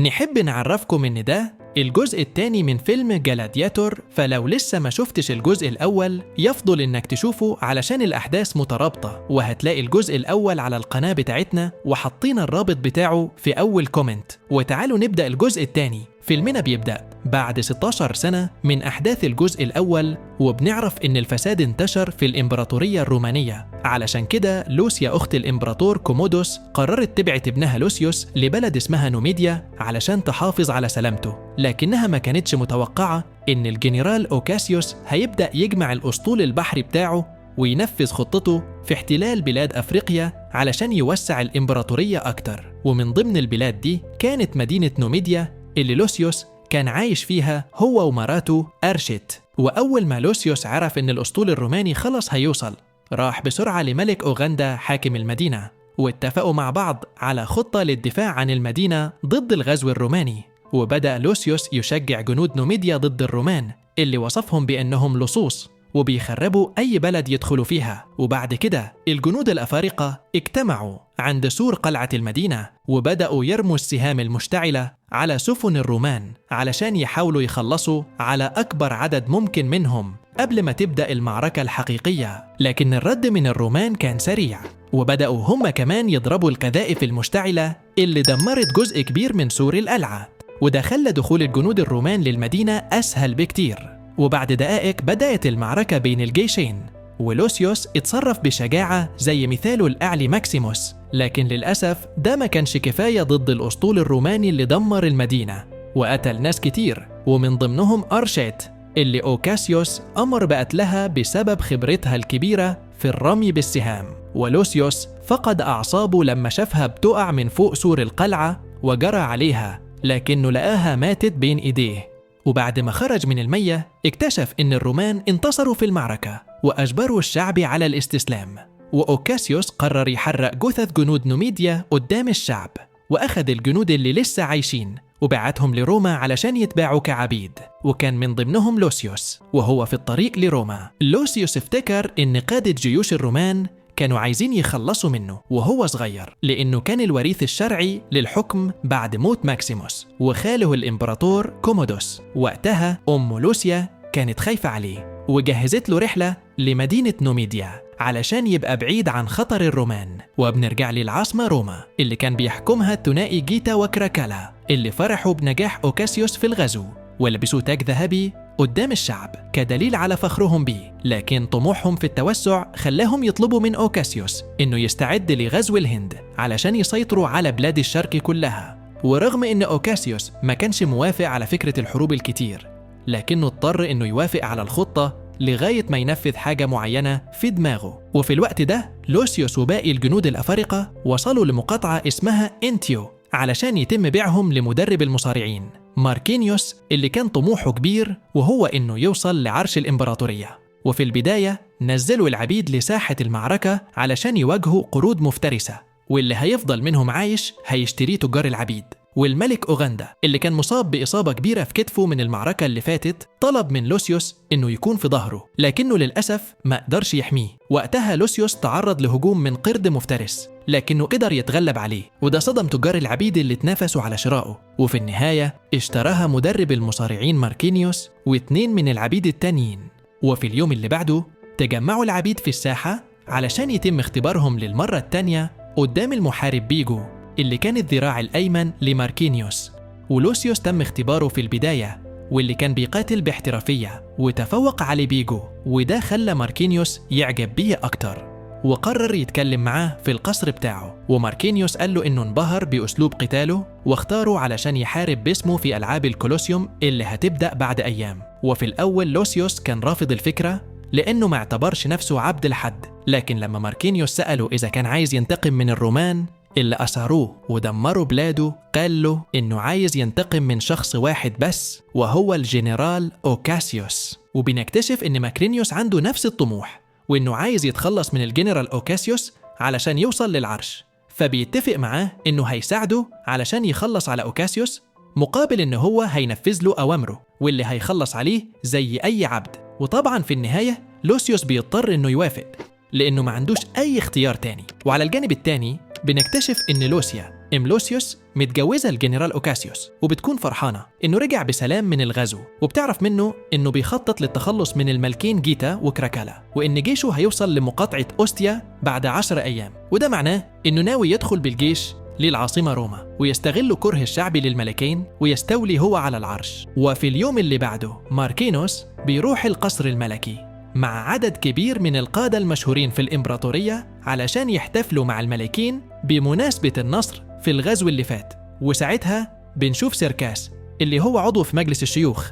نحب نعرفكم إن ده الجزء التاني من فيلم جلادياتور، فلو لسه ما شفتش الجزء الأول يفضل إنك تشوفه علشان الأحداث مترابطة، وهتلاقي الجزء الأول على القناة بتاعتنا وحطينا الرابط بتاعه في أول كومنت. وتعالوا نبدأ الجزء التاني. فيلمنا بيبدأ بعد 16 سنة من أحداث الجزء الأول، وبنعرف إن الفساد انتشر في الإمبراطورية الرومانية. علشان كده لوسيا أخت الإمبراطور كومودوس قررت تبعت ابنها لوسيوس لبلد اسمها نوميديا علشان تحافظ على سلامته، لكنها ما كانتش متوقعة إن الجنرال أوكاسيوس هيبدأ يجمع الأسطول البحري بتاعه وينفذ خطته في احتلال بلاد أفريقيا علشان يوسع الإمبراطورية أكتر. ومن ضمن البلاد دي كانت مدينة نوميديا اللي لوسيوس كان عايش فيها هو ومراته أرشت. وأول ما لوسيوس عرف إن الأسطول الروماني خلص هيوصل، راح بسرعة لملك أوغندا حاكم المدينة، واتفقوا مع بعض على خطة للدفاع عن المدينة ضد الغزو الروماني. وبدأ لوسيوس يشجع جنود نوميديا ضد الرومان اللي وصفهم بأنهم لصوص وبيخربوا أي بلد يدخلوا فيها. وبعد كده الجنود الأفارقة اجتمعوا عند سور قلعة المدينة وبدأوا يرموا السهام المشتعلة على سفن الرومان علشان يحاولوا يخلصوا على أكبر عدد ممكن منهم قبل ما تبدأ المعركة الحقيقية. لكن الرد من الرومان كان سريع، وبدأوا هم كمان يضربوا القذائف المشتعلة اللي دمرت جزء كبير من سور القلعة، وده خلى دخول الجنود الرومان للمدينة أسهل بكتير. وبعد دقائق بدأت المعركة بين الجيشين، ولوسيوس اتصرف بشجاعة زي مثاله الأعلى ماكسيموس، لكن للأسف ده ما كانش كفاية ضد الأسطول الروماني اللي دمر المدينة وقتل ناس كتير، ومن ضمنهم أرشيت اللي أوكاسيوس أمر بقتلها بسبب خبرتها الكبيرة في الرمي بالسهام. ولوسيوس فقد أعصابه لما شافها بتقع من فوق سور القلعة وجرى عليها، لكنه لقاها ماتت بين إيديه. وبعد ما خرج من المية اكتشف إن الرومان انتصروا في المعركة وأجبروا الشعب على الاستسلام. وأوكاسيوس قرر يحرق جثث جنود نوميديا قدام الشعب، وأخذ الجنود اللي لسه عايشين وبعتهم لروما علشان يتباعوا كعبيد، وكان من ضمنهم لوسيوس. وهو في الطريق لروما لوسيوس افتكر إن قادة جيوش الرومان كانوا عايزين يخلصوا منه وهو صغير، لأنه كان الوريث الشرعي للحكم بعد موت ماكسيموس وخاله الإمبراطور كومودوس. وقتها أم لوسيا كانت خايفة عليه وجهزت له رحلة لمدينة نوميديا علشان يبقى بعيد عن خطر الرومان. وبنرجع للعاصمة روما اللي كان بيحكمها الثنائي جيتا وكراكالا، اللي فرحوا بنجاح أوكاسيوس في الغزو ولبسوا تاج ذهبي قدام الشعب كدليل على فخرهم بيه. لكن طموحهم في التوسع خلاهم يطلبوا من أوكاسيوس إنه يستعد لغزو الهند علشان يسيطروا على بلاد الشرق كلها. ورغم إن أوكاسيوس ما كانش موافق على فكرة الحروب الكتير، لكنه اضطر إنه يوافق على الخطة لغاية ما ينفذ حاجة معينة في دماغه. وفي الوقت ده لوسيوس وباقي الجنود الأفارقة وصلوا لمقاطعة اسمها إنتيو علشان يتم بيعهم لمدرب المصارعين ماركينيوس، اللي كان طموحه كبير وهو إنه يوصل لعرش الإمبراطورية. وفي البداية نزلوا العبيد لساحة المعركة علشان يواجهوا قرود مفترسة، واللي هيفضل منهم عايش هيشتريه تجار العبيد. والملك أوغندا اللي كان مصاب بإصابة كبيرة في كتفه من المعركة اللي فاتت طلب من لوسيوس إنه يكون في ظهره، لكنه للأسف ما قدرش يحميه. وقتها لوسيوس تعرض لهجوم من قرد مفترس، لكنه قدر يتغلب عليه، وده صدم تجار العبيد اللي تنافسوا على شرائه. وفي النهاية اشتراها مدرب المصارعين ماركينيوس واثنين من العبيد التانيين. وفي اليوم اللي بعده تجمعوا العبيد في الساحة علشان يتم اختبارهم للمرة التانية قدام المحارب بيجو اللي كان الذراع الأيمن لماركينيوس. ولوسيوس تم اختباره في البداية واللي كان بيقاتل باحترافية وتفوق على بيجو، وده خلى ماركينيوس يعجب بيه أكتر وقرر يتكلم معاه في القصر بتاعه. وماركينيوس قال له إنه انبهر بأسلوب قتاله واختاره علشان يحارب باسمه في ألعاب الكولوسيوم اللي هتبدأ بعد أيام. وفي الأول لوسيوس كان رافض الفكرة لأنه ما اعتبرش نفسه عبد لحد، لكن لما ماركينيوس سأله إذا كان عايز ينتقم من الرومان اللي أسروه ودمروا بلاده، قال له إنه عايز ينتقم من شخص واحد بس وهو الجنرال أوكاسيوس. وبنكتشف إن ماركينيوس عنده نفس الطموح وإنه عايز يتخلص من الجنرال أوكاسيوس علشان يوصل للعرش، فبيتفق معاه إنه هيساعده علشان يخلص على أوكاسيوس مقابل إنه هو هينفذ له أوامره واللي هيخلص عليه زي أي عبد. وطبعا في النهاية لوسيوس بيضطر إنه يوافق لأنه ما عندوش أي اختيار تاني. وعلى الجانب التاني بنكتشف إن لوسيا لوسيوس متجوزة الجنرال أوكاسيوس، وبتكون فرحانة إنه رجع بسلام من الغزو، وبتعرف منه إنه بيخطط للتخلص من الملكين جيتا وكراكالا، وإن جيشه هيوصل لمقاطعة أوستيا بعد 10 أيام، وده معناه إنه ناوي يدخل بالجيش للعاصمة روما ويستغل كره الشعب للملكين ويستولي هو على العرش. وفي اليوم اللي بعده ماركينوس بيروح القصر الملكي مع عدد كبير من القادة المشهورين في الإمبراطورية علشان يحتفلوا مع الملكين بمناسبة النصر في الغزو اللي فات. وساعتها بنشوف سيركاس اللي هو عضو في مجلس الشيوخ،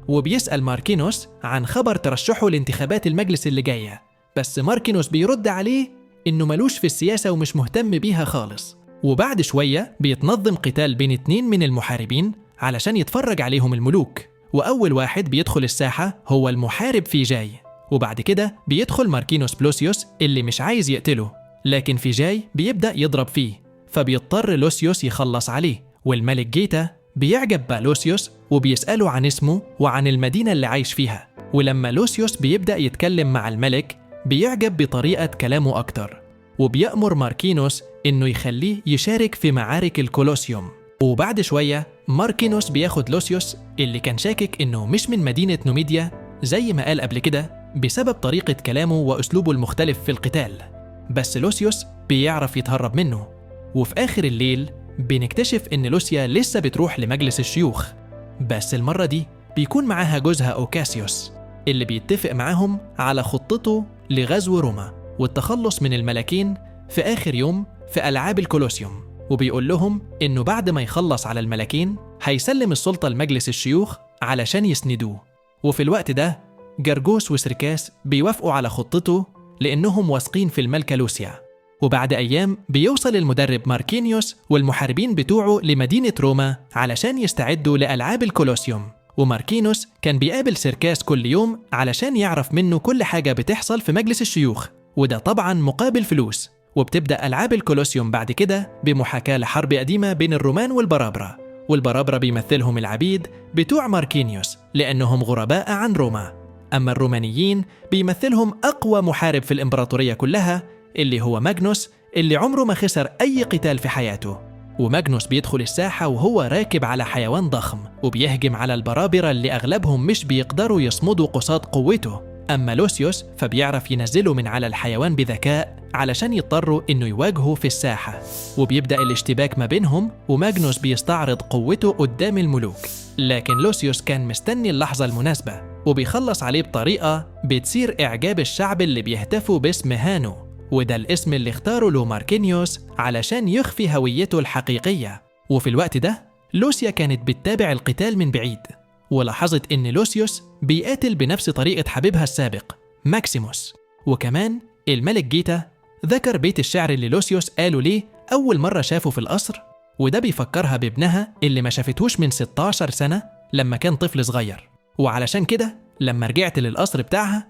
وبيسأل ماركينوس عن خبر ترشحه لانتخابات المجلس اللي جاية، بس ماركينوس بيرد عليه إنه ملوش في السياسة ومش مهتم بيها خالص. وبعد شوية بيتنظم قتال بين 2 من المحاربين علشان يتفرج عليهم الملوك، وأول واحد بيدخل الساحة هو المحارب فيجاي، وبعد كده بيدخل ماركينوس بلوسيوس اللي مش عايز يقتله، لكن فيجاي بيبدأ يضرب فيه، فبيضطر لوسيوس يخلص عليه. والملك جيتا بيعجب بلوسيوس وبيسأله عن اسمه وعن المدينة اللي عايش فيها، ولما لوسيوس بيبدأ يتكلم مع الملك بيعجب بطريقة كلامه أكتر، وبيأمر ماركينوس إنه يخليه يشارك في معارك الكولوسيوم. وبعد شوية ماركينوس بياخد لوسيوس اللي كان شاكك إنه مش من مدينة نوميديا زي ما قال قبل كده بسبب طريقة كلامه وأسلوبه المختلف في القتال، بس لوسيوس بيعرف يتهرب منه. وفي آخر الليل بنكتشف إن لوسيا لسه بتروح لمجلس الشيوخ، بس المرة دي بيكون معاها جوزها أوكاسيوس اللي بيتفق معاهم على خطته لغزو روما والتخلص من الملكين في آخر يوم في ألعاب الكولوسيوم، وبيقول لهم إنه بعد ما يخلص على الملكين هيسلم السلطة لمجلس الشيوخ علشان يسندوه. وفي الوقت ده جرجوس وسركاس بيوافقوا على خطته لأنهم واثقين في الملكة لوسيا. وبعد أيام بيوصل المدرب ماركينيوس والمحاربين بتوعه لمدينة روما علشان يستعدوا لألعاب الكولوسيوم، وماركينوس كان بيقابل سيركاس كل يوم علشان يعرف منه كل حاجة بتحصل في مجلس الشيوخ، وده طبعاً مقابل فلوس. وبتبدأ ألعاب الكولوسيوم بعد كده بمحاكاة لحرب قديمة بين الرومان والبرابرة، والبرابرة بيمثلهم العبيد بتوع ماركينيوس لأنهم غرباء عن روما، أما الرومانيين بيمثلهم أقوى محارب في الإمبراطورية كلها اللي هو ماجنوس، اللي عمره ما خسر أي قتال في حياته. وماجنوس بيدخل الساحة وهو راكب على حيوان ضخم وبيهجم على البرابرة اللي أغلبهم مش بيقدروا يصمدوا قصاد قوته، أما لوسيوس فبيعرف ينزله من على الحيوان بذكاء علشان يضطروا إنه يواجهوا في الساحة، وبيبدأ الاشتباك ما بينهم وماجنوس بيستعرض قوته قدام الملوك، لكن لوسيوس كان مستني اللحظة المناسبة وبيخلص عليه بطريقة بتثير إعجاب الشعب اللي بيهتفوا باسم هانو، وده الاسم اللي اختاره له ماركينيوس علشان يخفي هويته الحقيقية. وفي الوقت ده لوسيا كانت بتتابع القتال من بعيد، ولاحظت إن لوسيوس بيقاتل بنفس طريقة حبيبها السابق ماكسيموس. وكمان الملك جيتا ذكر بيت الشعر اللي لوسيوس قاله ليه أول مرة شافه في القصر، وده بيفكرها بابنها اللي ما شافتهوش من 16 سنة لما كان طفل صغير. وعلشان كده لما رجعت للقصر بتاعها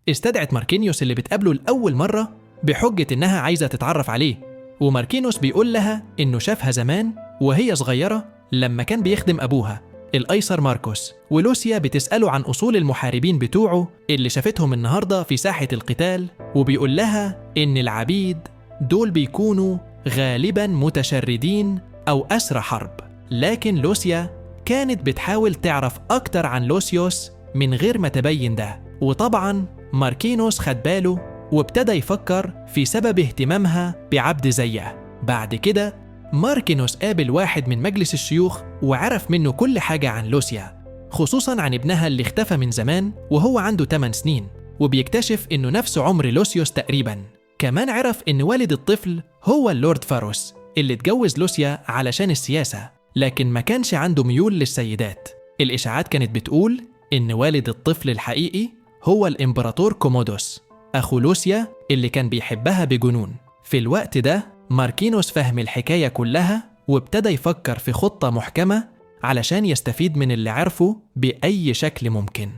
استدعت ماركينيوس اللي بتقابله لأول مرة بحجة إنها عايزة تتعرف عليه، وماركينوس بيقول لها إنه شافها زمان وهي صغيرة لما كان بيخدم أبوها الأيسر ماركوس، ولوسيا بتسأله عن أصول المحاربين بتوعه اللي شافتهم النهاردة في ساحة القتال، وبيقول لها إن العبيد دول بيكونوا غالباً متشردين أو أسرى حرب. لكن لوسيا كانت بتحاول تعرف أكتر عن لوسيوس من غير ما تبين ده، وطبعاً ماركينوس خد باله وابتدى يفكر في سبب اهتمامها بعبد زيه. بعد كده ماركينوس قابل واحد من مجلس الشيوخ وعرف منه كل حاجة عن لوسيا، خصوصاً عن ابنها اللي اختفى من زمان وهو عنده 8 سنين، وبيكتشف إنه نفس عمر لوسيوس تقريباً. كمان عرف إن والد الطفل هو اللورد فاروس اللي اتجوز لوسيا علشان السياسة، لكن ما كانش عنده ميول للسيدات. الإشاعات كانت بتقول إن والد الطفل الحقيقي هو الإمبراطور كومودوس أخو لوسيا اللي كان بيحبها بجنون. في الوقت ده ماركينوس فهم الحكاية كلها وابتدى يفكر في خطة محكمة علشان يستفيد من اللي عرفه بأي شكل ممكن.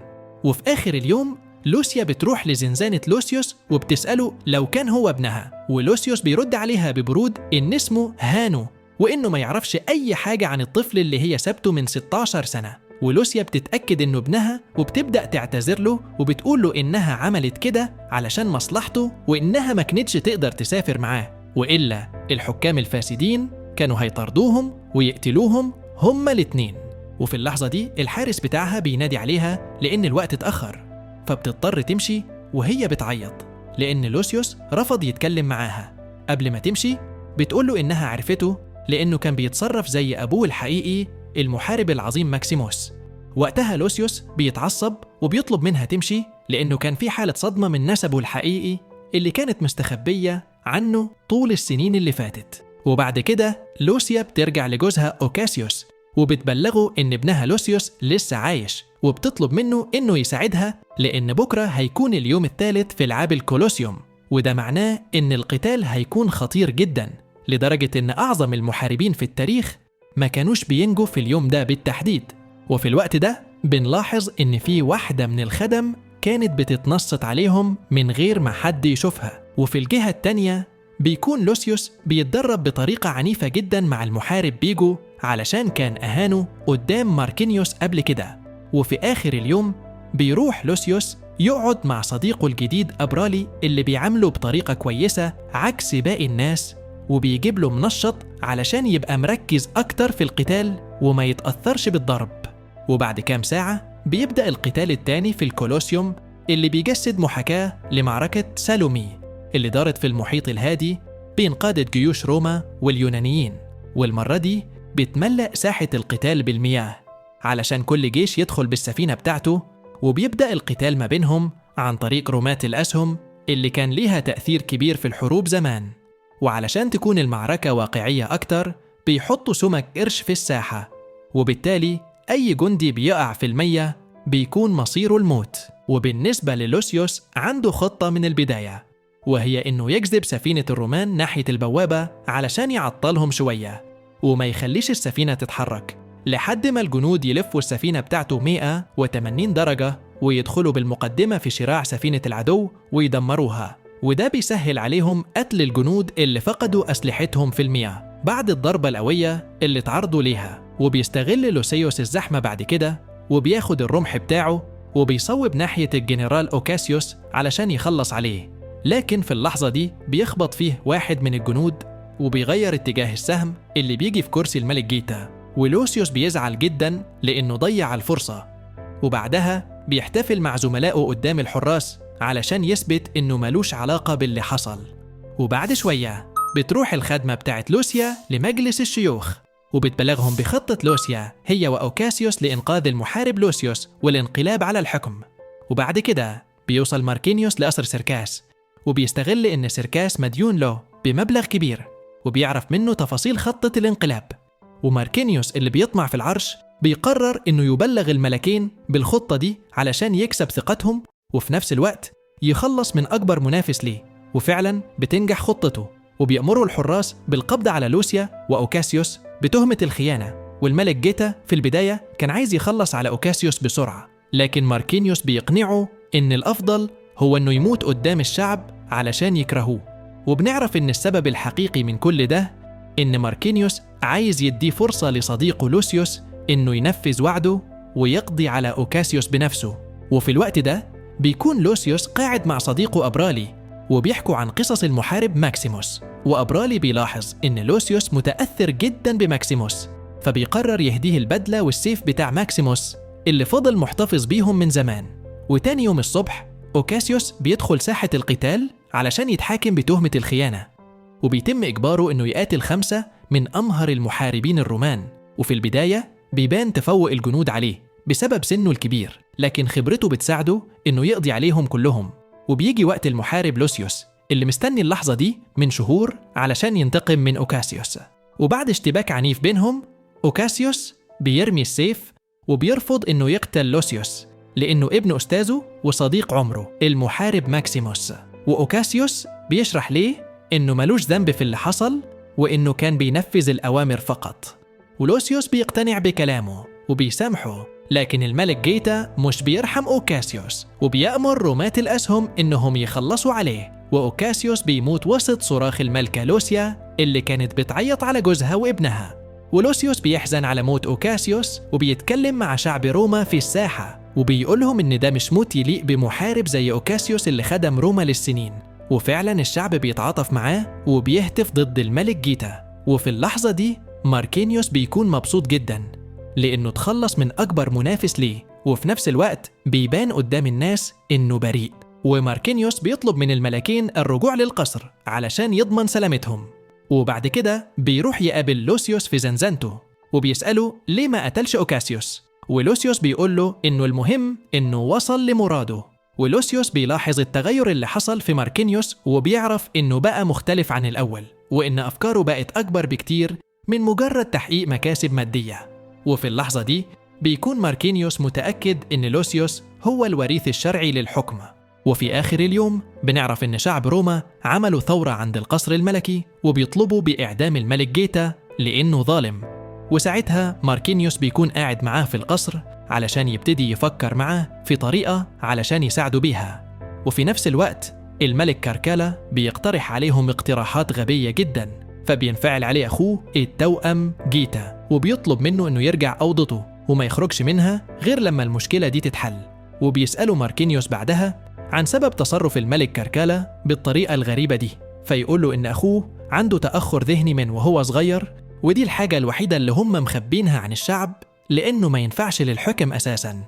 وفي آخر اليوم لوسيا بتروح لزنزانة لوسيوس وبتسأله لو كان هو ابنها، ولوسيوس بيرد عليها ببرود إن اسمه هانو وإنه ما يعرفش أي حاجة عن الطفل اللي هي سابته من 16 سنة. ولوسيا بتتأكد إنه ابنها وبتبدأ تعتذر له وبتقول له إنها عملت كده علشان مصلحته وإنها ما كانتش تقدر تسافر معاه، وإلا الحكام الفاسدين كانوا هيطردوهم ويقتلوهم هما الاتنين. وفي اللحظة دي الحارس بتاعها بينادي عليها لأن الوقت اتأخر، فبتضطر تمشي وهي بتعيط لأن لوسيوس رفض يتكلم معاها. قبل ما تمشي بتقوله إنها عرفته لأنه كان بيتصرف زي أبوه الحقيقي المحارب العظيم ماكسيموس. وقتها لوسيوس بيتعصب وبيطلب منها تمشي لأنه كان في حالة صدمة من نسبه الحقيقي اللي كانت مستخبية عنه طول السنين اللي فاتت. وبعد كده لوسيا بترجع لجوزها أوكاسيوس وبتبلغه إن ابنها لوسيوس لسه عايش، وبتطلب منه إنه يساعدها لأن بكرة هيكون اليوم الثالث في ألعاب الكولوسيوم، وده معناه إن القتال هيكون خطير جدا لدرجة إن أعظم المحاربين في التاريخ ما كانوش بينجوا في اليوم ده بالتحديد. وفي الوقت ده بنلاحظ إن في واحدة من الخدم كانت بتتنصت عليهم من غير ما حد يشوفها. وفي الجهة التانية بيكون لوسيوس بيتدرب بطريقة عنيفة جدا مع المحارب بيجو علشان كان أهانه قدام ماركينيوس قبل كده. وفي آخر اليوم بيروح لوسيوس يقعد مع صديقه الجديد أبرالي اللي بيعامله بطريقة كويسة عكس باقي الناس، وبيجيب له منشط علشان يبقى مركز أكتر في القتال وما يتأثرش بالضرب. وبعد كام ساعة بيبدأ القتال التاني في الكولوسيوم اللي بيجسد محاكاة لمعركة سالومي اللي دارت في المحيط الهادي بين قادة جيوش روما واليونانيين. والمرة دي بتملأ ساحة القتال بالمياه علشان كل جيش يدخل بالسفينة بتاعته، وبيبدأ القتال ما بينهم عن طريق رماة الأسهم اللي كان ليها تأثير كبير في الحروب زمان. وعلشان تكون المعركة واقعية أكتر بيحطوا سمك قرش في الساحة، وبالتالي أي جندي بيقع في المية بيكون مصيره الموت. وبالنسبة للوسيوس عنده خطة من البداية، وهي إنه يجذب سفينة الرومان ناحية البوابة علشان يعطلهم شوية وما يخليش السفينة تتحرك لحد ما الجنود يلفوا السفينة بتاعته 180 درجة ويدخلوا بالمقدمة في شراع سفينة العدو ويدمروها. وده بيسهل عليهم قتل الجنود اللي فقدوا أسلحتهم في المياه بعد الضربة القوية اللي تعرضوا ليها. وبيستغل لوسيوس الزحمة بعد كده وبياخد الرمح بتاعه وبيصوب ناحية الجنرال أوكاسيوس علشان يخلص عليه، لكن في اللحظة دي بيخبط فيه واحد من الجنود وبيغير اتجاه السهم اللي بيجي في كرسي الملك جيتا. ولوسيوس بيزعل جدا لأنه ضيع الفرصة، وبعدها بيحتفل مع زملائه قدام الحراس علشان يثبت إنه ملوش علاقة باللي حصل. وبعد شوية بتروح الخدمة بتاعت لوسيا لمجلس الشيوخ وبتبلغهم بخطة لوسيا هي وأوكاسيوس لإنقاذ المحارب لوسيوس والانقلاب على الحكم. وبعد كده بيوصل ماركينيوس لقصر سيركاس وبيستغل إن سيركاس مديون له بمبلغ كبير وبيعرف منه تفاصيل خطة الانقلاب. وماركينيوس اللي بيطمع في العرش بيقرر إنه يبلغ الملكين بالخطة دي علشان يكسب ثقتهم وفي نفس الوقت يخلص من أكبر منافس ليه. وفعلا بتنجح خطته وبيأمروا الحراس بالقبض على لوسيا وأوكاسيوس بتهمة الخيانة. والملك جيتا في البداية كان عايز يخلص على أوكاسيوس بسرعة، لكن ماركينيوس بيقنعه إن الأفضل هو إنه يموت قدام الشعب علشان يكرهوه. وبنعرف إن السبب الحقيقي من كل ده إن ماركينيوس عايز يديه فرصة لصديقه لوسيوس إنه ينفذ وعده ويقضي على أوكاسيوس بنفسه. وفي الوقت ده بيكون لوسيوس قاعد مع صديقه أبرالي وبيحكوا عن قصص المحارب ماكسيموس، وأبرالي بيلاحظ إن لوسيوس متأثر جدا بماكسيموس، فبيقرر يهديه البدلة والسيف بتاع ماكسيموس اللي فضل محتفظ بيهم من زمان. وتاني يوم الصبح أوكاسيوس بيدخل ساحة القتال علشان يتحاكم بتهمة الخيانة، وبيتم إجباره إنه يقاتل 5 من أمهر المحاربين الرومان. وفي البداية بيبان تفوق الجنود عليه بسبب سنه الكبير، لكن خبرته بتساعده إنه يقضي عليهم كلهم. وبيجي وقت المحارب لوسيوس اللي مستني اللحظة دي من شهور علشان ينتقم من أوكاسيوس. وبعد اشتباك عنيف بينهم أوكاسيوس بيرمي السيف وبيرفض إنه يقتل لوسيوس لأنه ابن أستاذه وصديق عمره المحارب ماكسيموس. وأوكاسيوس بيشرح ليه إنه ملوش ذنب في اللي حصل وإنه كان بينفذ الأوامر فقط. ولوسيوس بيقتنع بكلامه وبيسامحه، لكن الملك جيتا مش بيرحم أوكاسيوس وبيأمر رماة الأسهم إنهم يخلصوا عليه. وأوكاسيوس بيموت وسط صراخ الملكة لوسيا اللي كانت بتعيط على جوزها وابنها. ولوسيوس بيحزن على موت أوكاسيوس وبيتكلم مع شعب روما في الساحة وبيقولهم إن ده مش موت يليق بمحارب زي أوكاسيوس اللي خدم روما للسنين. وفعلا الشعب بيتعاطف معاه وبيهتف ضد الملك جيتا وفي اللحظة دي ماركينيوس بيكون مبسوط جدا لأنه تخلص من أكبر منافس ليه، وفي نفس الوقت بيبان قدام الناس إنه بريء. وماركينيوس بيطلب من الملكين الرجوع للقصر علشان يضمن سلامتهم، وبعد كده بيروح يقابل لوسيوس في زنزانته وبيسأله ليه ما قتلش أوكاسيوس، ولوسيوس بيقول له إنه المهم إنه وصل لمراده. ولوسيوس بيلاحظ التغير اللي حصل في ماركينيوس وبيعرف إنه بقى مختلف عن الأول، وإن أفكاره بقت أكبر بكتير من مجرد تحقيق مكاسب مادية. وفي اللحظة دي بيكون ماركينيوس متأكد إن لوسيوس هو الوريث الشرعي للحكم. وفي آخر اليوم بنعرف إن شعب روما عملوا ثورة عند القصر الملكي وبيطلبوا بإعدام الملك جيتا لأنه ظالم. وساعتها ماركينيوس بيكون قاعد معاه في القصر علشان يبتدي يفكر معاه في طريقة علشان يساعدوا بيها. وفي نفس الوقت الملك كاركالا بيقترح عليهم اقتراحات غبية جدا، فبينفعل عليه أخوه التوأم جيتا وبيطلب منه إنه يرجع أوضته وما يخرجش منها غير لما المشكلة دي تتحل. وبيسأله ماركينيوس بعدها عن سبب تصرف الملك كاركالا بالطريقة الغريبة دي، فيقول له إن أخوه عنده تأخر ذهني من وهو صغير، ودي الحاجة الوحيدة اللي هم مخبينها عن الشعب لأنه ما ينفعش للحكم أساساً.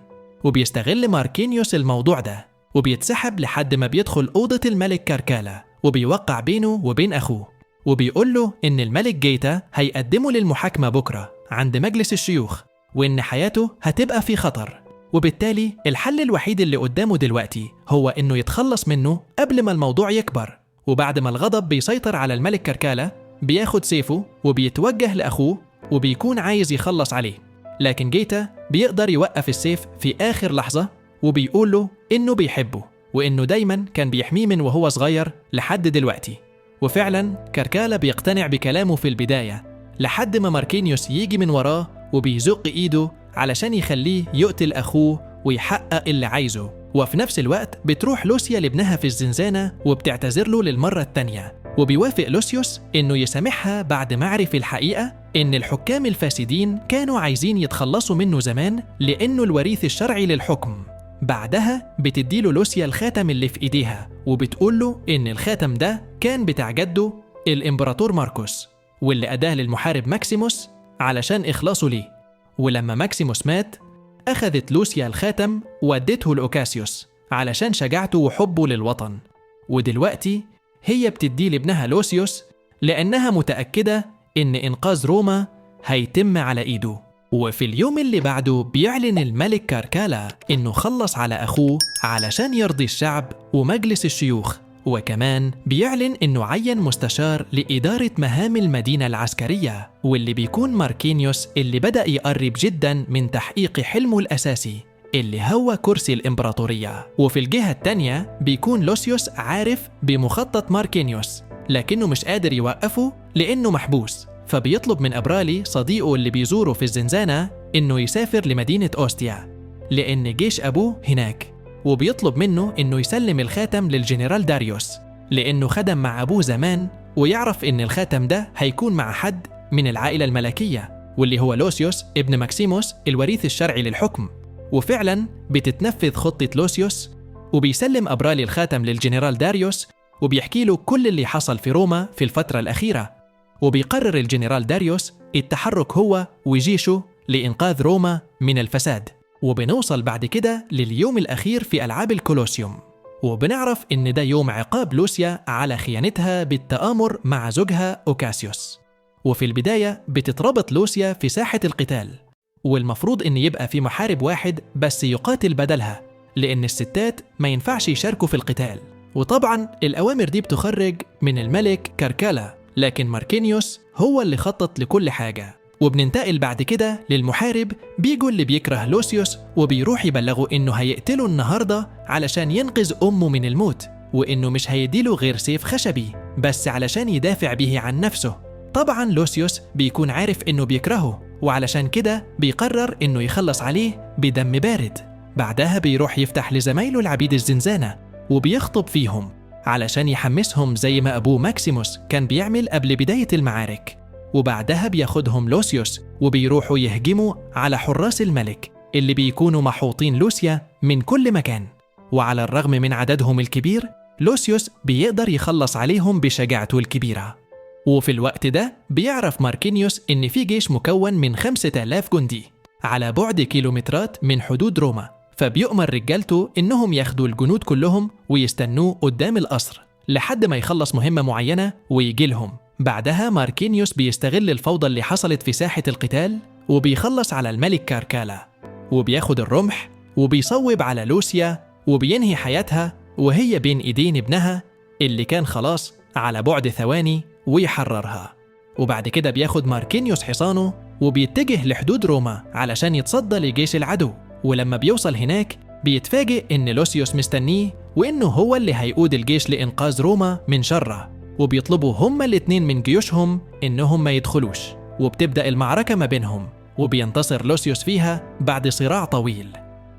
وبيستغل ماركينيوس الموضوع ده وبيتسحب لحد ما بيدخل أوضة الملك كاركالا وبيوقع بينه وبين أخوه، وبيقول له إن الملك جيتا هيقدمه للمحاكمة بكرة عند مجلس الشيوخ، وإن حياته هتبقى في خطر، وبالتالي الحل الوحيد اللي قدامه دلوقتي هو إنه يتخلص منه قبل ما الموضوع يكبر. وبعد ما الغضب بيسيطر على الملك كاركالا بياخد سيفه وبيتوجه لأخوه وبيكون عايز يخلص عليه، لكن جيتا بيقدر يوقف السيف في آخر لحظة وبيقول له إنه بيحبه وإنه دايما كان بيحميه من وهو صغير لحد دلوقتي. وفعلا كاركالا بيقتنع بكلامه في البداية لحد ما ماركينيوس يجي من وراه وبيزق إيده علشان يخليه يقتل أخوه ويحقق اللي عايزه. وفي نفس الوقت بتروح لوسيا لابنها في الزنزانة وبتعتذر له للمرة التانية، وبيوافق لوسيوس إنه يسامحها بعد ما عرف الحقيقة إن الحكام الفاسدين كانوا عايزين يتخلصوا منه زمان لأنه الوريث الشرعي للحكم. بعدها بتديله لوسيا الخاتم اللي في إيديها وبتقوله إن الخاتم ده كان بتاع جده الإمبراطور ماركوس، واللي أداه للمحارب ماكسيموس علشان إخلاصه ليه. ولما ماكسيموس مات أخذت لوسيا الخاتم وادته لأوكاسيوس علشان شجاعته وحبه للوطن، ودلوقتي هي بتديه لابنها لوسيوس لأنها متأكدة إن إنقاذ روما هيتم على إيده. وفي اليوم اللي بعده بيعلن الملك كاركالا إنه خلص على أخوه علشان يرضي الشعب ومجلس الشيوخ، وكمان بيعلن إنه عين مستشار لإدارة مهام المدينة العسكرية، واللي بيكون ماركينيوس اللي بدأ يقرب جدا من تحقيق حلمه الأساسي اللي هو كرسي الإمبراطورية. وفي الجهة التانية بيكون لوسيوس عارف بمخطط ماركينيوس لكنه مش قادر يوقفه لأنه محبوس، فبيطلب من أبرالي صديقه اللي بيزوره في الزنزانة إنه يسافر لمدينة أوستيا لأن جيش أبوه هناك، وبيطلب منه إنه يسلم الخاتم للجنرال داريوس لأنه خدم مع أبوه زمان ويعرف إن الخاتم ده هيكون مع حد من العائلة الملكية واللي هو لوسيوس ابن ماكسيموس الوريث الشرعي للحكم. وفعلا بتتنفذ خطة لوسيوس وبيسلم أبرالي الخاتم للجنرال داريوس وبيحكي له كل اللي حصل في روما في الفترة الأخيرة. وبيقرر الجنرال داريوس التحرك هو وجيشه لإنقاذ روما من الفساد. وبنوصل بعد كده لليوم الأخير في ألعاب الكولوسيوم، وبنعرف إن ده يوم عقاب لوسيا على خيانتها بالتآمر مع زوجها أوكاسيوس. وفي البداية بتتربط لوسيا في ساحة القتال، والمفروض إن يبقى في محارب واحد بس يقاتل بدلها لأن الستات ما ينفعش يشاركوا في القتال. وطبعا الأوامر دي بتخرج من الملك كاركالا، لكن ماركينيوس هو اللي خطط لكل حاجة. وبننتقل بعد كده للمحارب بيجو اللي بيكره لوسيوس وبيروح يبلغه إنه هيقتله النهاردة علشان ينقذ أمه من الموت، وإنه مش هيديله غير سيف خشبي بس علشان يدافع به عن نفسه. طبعا لوسيوس بيكون عارف إنه بيكرهه، وعلشان كده بيقرر إنه يخلص عليه بدم بارد. بعدها بيروح يفتح لزمايله العبيد الزنزانة وبيخطب فيهم علشان يحمسهم زي ما أبوه ماكسيموس كان بيعمل قبل بداية المعارك. وبعدها بياخدهم لوسيوس وبيروحوا يهجموا على حراس الملك اللي بيكونوا محوطين لوسيا من كل مكان. وعلى الرغم من عددهم الكبير لوسيوس بيقدر يخلص عليهم بشجاعته الكبيرة. وفي الوقت ده بيعرف ماركينيوس إن في جيش مكون من 5000 جندي على بعد كيلومترات من حدود روما، فبيؤمر رجالته إنهم ياخدوا الجنود كلهم ويستنوه قدام القصر لحد ما يخلص مهمة معينة ويجي لهم. بعدها ماركينيوس بيستغل الفوضى اللي حصلت في ساحة القتال وبيخلص على الملك كاركالا، وبياخد الرمح وبيصوب على لوسيا وبينهي حياتها وهي بين إيدين ابنها اللي كان خلاص على بعد ثواني ويحررها. وبعد كده بياخد ماركينيوس حصانه وبيتجه لحدود روما علشان يتصدى لجيش العدو، ولما بيوصل هناك بيتفاجئ إن لوسيوس مستنيه وإنه هو اللي هيقود الجيش لإنقاذ روما من شره، وبيطلبوا هما الاتنين من جيوشهم إنهم ما يدخلوش، وبتبدأ المعركة ما بينهم وبينتصر لوسيوس فيها بعد صراع طويل.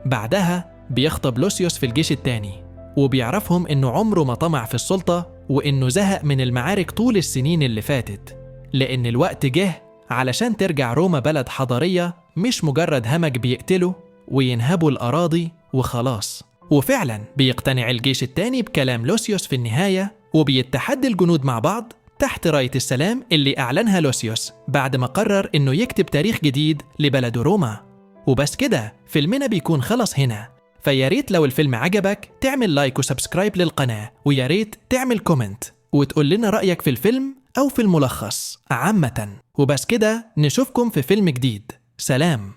بعدها بيخطب لوسيوس في الجيش التاني وبيعرفهم إنه عمره ما طمع في السلطة وإنه زهق من المعارك طول السنين اللي فاتت، لأن الوقت جه علشان ترجع روما بلد حضارية مش مجرد همج بيقتله وينهبوا الأراضي وخلاص. وفعلا بيقتنع الجيش التاني بكلام لوسيوس في النهاية وبيتحد الجنود مع بعض تحت راية السلام اللي أعلنها لوسيوس بعد ما قرر إنه يكتب تاريخ جديد لبلد روما. وبس كده فيلمنا بيكون خلص هنا، فياريت لو الفيلم عجبك تعمل لايك وسبسكرايب للقناة، وياريت تعمل كومنت وتقول لنا رأيك في الفيلم أو في الملخص عامة. وبس كده نشوفكم في فيلم جديد. سلام.